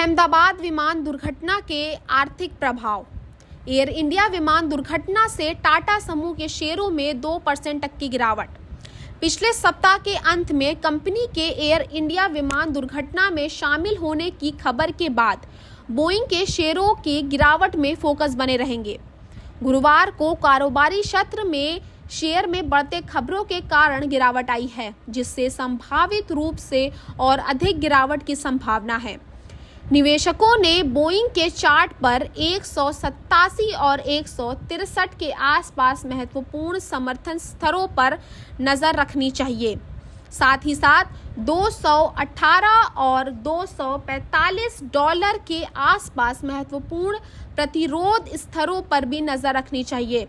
अहमदाबाद विमान दुर्घटना के आर्थिक प्रभाव। एयर इंडिया विमान दुर्घटना से टाटा समूह के शेयरों में 2% तक की गिरावट। पिछले सप्ताह के अंत में कंपनी के एयर इंडिया विमान दुर्घटना में शामिल होने की खबर के बाद बोइंग के शेयरों की गिरावट में फोकस बने रहेंगे। गुरुवार को कारोबारी सत्र में शेयर में बढ़ते खबरों के कारण गिरावट आई है, जिससे संभावित रूप से और अधिक गिरावट की संभावना है। निवेशकों ने बोइंग के चार्ट पर 187 और 163 के आसपास महत्वपूर्ण समर्थन स्तरों पर नजर रखनी चाहिए। साथ ही साथ 218 और $245 के आसपास महत्वपूर्ण प्रतिरोध स्तरों पर भी नजर रखनी चाहिए।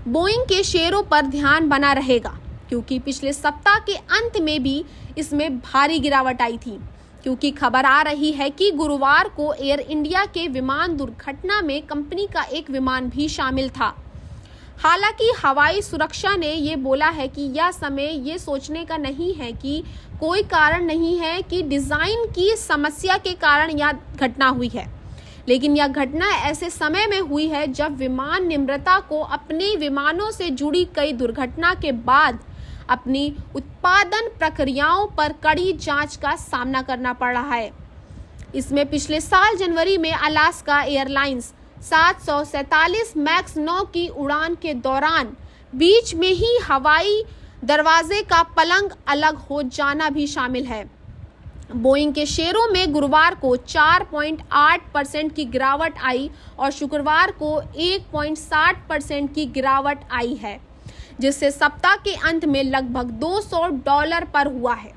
बोइंग के शेयरों पर ध्यान बना रहेगा, क्योंकि पिछले सप्ताह के अंत में भी इसमें भारी गिरावट आई थी, क्योंकि खबर आ रही है कि गुरुवार को एयर इंडिया के विमान दुर्घटना में कंपनी का एक विमान भी शामिल था। हालांकि हवाई सुरक्षा ने ये बोला है कि यह समय ये सोचने का नहीं है कि कोई कारण नहीं है कि डिजाइन की समस्या के कारण यह घटना हुई है, लेकिन यह घटना ऐसे समय में हुई है जब विमान निर्माता को अपने विमानों से जुड़ी कई दुर्घटना के बाद अपनी उत्पादन प्रक्रियाओं पर कड़ी जांच का सामना करना पड़ रहा है। इसमें पिछले साल जनवरी में अलास्का एयरलाइंस 747 मैक्स 9 की उड़ान के दौरान बीच में ही हवाई दरवाजे का पलंग अलग हो जाना भी शामिल है। बोइंग के शेयरों में गुरुवार को 4.8% की गिरावट आई और शुक्रवार को 1.60% की गिरावट आई है, जिससे सप्ताह के अंत में लगभग $200 पर हुआ है।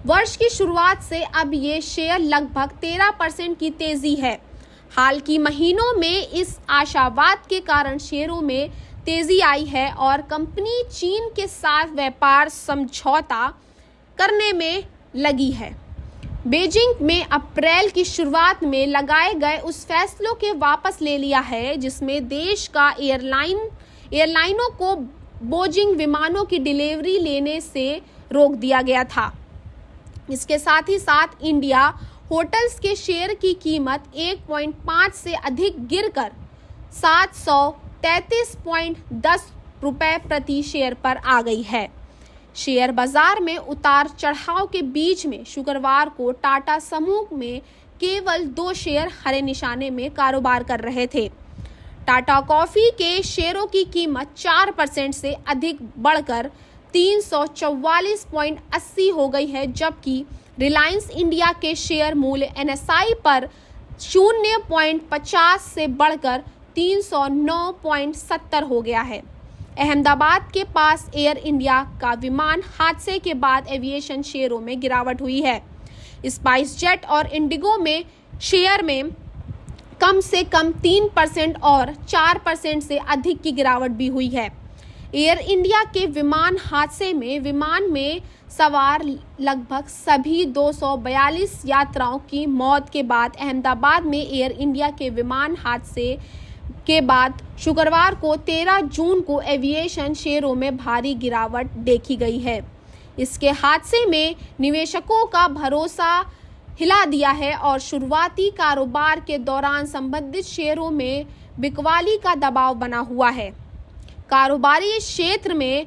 वर्ष की शुरुआत से अब ये शेयर लगभग 13% की तेजी है। हाल की महीनों में इस आशावाद के कारण शेयरों में तेजी आई है और कंपनी चीन के साथ व्यापार समझौता करने में लगी है। बीजिंग में अप्रैल की शुरुआत में लगाए गए उस फैसलों के वापस ले लिया है, जिसमें देश का एयरलाइनों को बोइंग विमानों की डिलीवरी लेने से रोक दिया गया था। इसके साथ ही साथ इंडिया होटल्स के शेयर की कीमत 1.5 से अधिक गिरकर 733.10 रुपए प्रति शेयर पर आ गई है। शेयर बाजार में उतार चढ़ाव के बीच में शुक्रवार को टाटा समूह में केवल 2 शेयर हरे निशाने में कारोबार कर रहे थे। टाटा कॉफी के शेयरों की कीमत 4% से अधिक बढ़कर 344.80 हो गई है, जबकि रिलायंस इंडिया के शेयर मूल्य NSI पर 0.50 से बढ़कर 309.70 हो गया है। अहमदाबाद के पास एयर इंडिया का विमान हादसे के बाद एविएशन शेयरों में गिरावट हुई है। स्पाइस जेट और इंडिगो में शेयर में कम से कम 3% और 4% से अधिक की गिरावट भी हुई है। एयर इंडिया के विमान हादसे में विमान में सवार लगभग सभी 242 यात्रियों की मौत के बाद अहमदाबाद में एयर इंडिया के विमान हादसे के बाद शुक्रवार को 13 जून को एविएशन शेयरों में भारी गिरावट देखी गई है। इसके हादसे में निवेशकों का भरोसा हिला दिया है और शुरुआती कारोबार के दौरान संबंधित शेयरों में बिकवाली का दबाव बना हुआ है। कारोबारी क्षेत्र में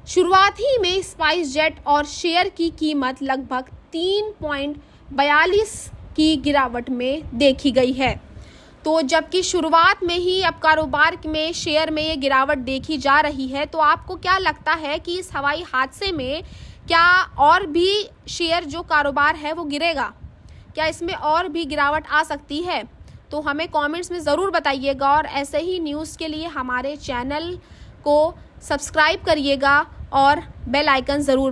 शुरुआती में स्पाइस जेट और शेयर की कीमत लगभग 3.42 की गिरावट में देखी गई है। तो जबकि शुरुआत में ही अब कारोबार में शेयर में ये गिरावट देखी जा रही है, तो आपको क्या लगता है कि इस हवाई हादसे में क्या और भी शेयर जो कारोबार है वो गिरेगा? क्या इसमें और भी गिरावट आ सकती है? तो हमें कमेंट्स में ज़रूर बताइएगा और ऐसे ही न्यूज़ के लिए हमारे चैनल को सब्सक्राइब करिएगा और बेल आइकन ज़रूर